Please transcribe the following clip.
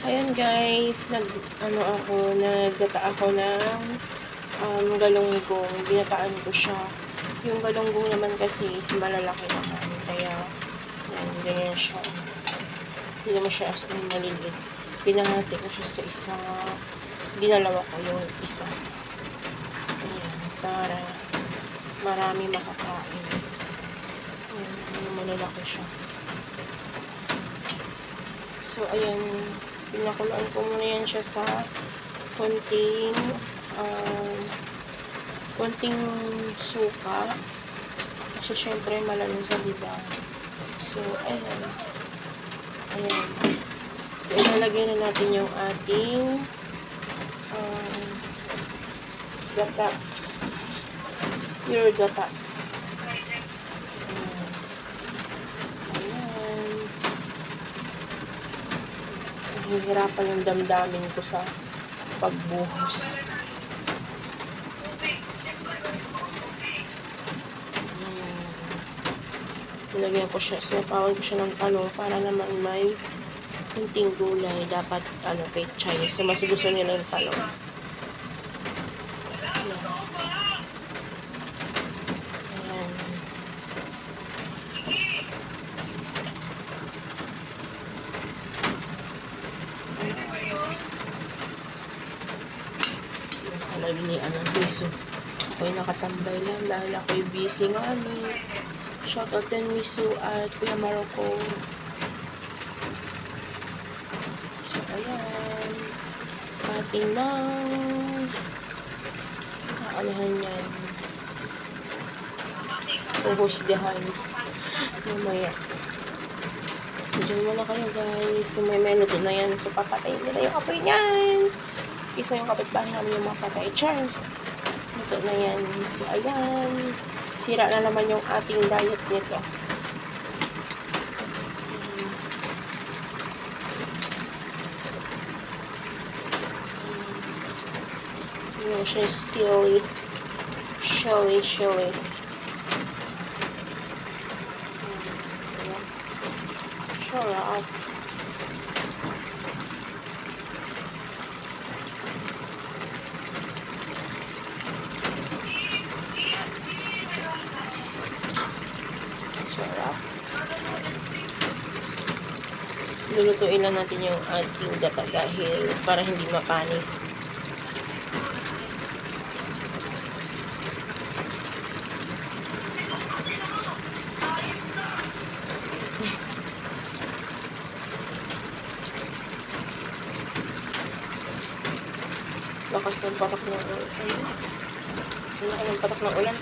Ayan guys, naggata ako ng galunggong. Binataan ko siya. Yung galunggong naman kasi is malalaki naman. Kaya, yan, ganyan siya. Hindi naman siya as in maliliit. Pinahati ko siya sa isa. Dinalawa ko yung isa. Ayan, para marami makakain. Ayan, malalaki siya. So, ayan, pinakulaan ko muna yan siya sa konting suka. Kasi syempre malansa, diba? So, ayan. Ayan. So, ilalagay na natin yung ating gata. Pure gata. Hihirapan yung damdamin ko sa pagbuhos. Nilagyan ko siya, sinapawan ko siya ng talong para naman may kunting gulay. Dapat, pechay. So, mas gusto nila yung talong. Ayan. Nasa lagnian ng piso. Ako'y nakatambay lang dahil ako'y busy nga Shoutout din Miso at Kuya Maroko. So, ayan. Ating lang. Aanahan yan. Uhusgahan. Mamaya. So, dyan muna kayo guys. So, may menudo na yan. So, papatayin nila yung apoy niyan. Isa yung kapitbahay namin yung mapatay. Char! Ito na yan. So, ayan. Sira na naman yung ating diet nito. Yung siya silly. Chili. Sarap. Sarap. Lulutuin lang natin yung ating gata dahil para hindi mapanis. Lakas ng patak ng ulan. Ano ng patak ng ulan?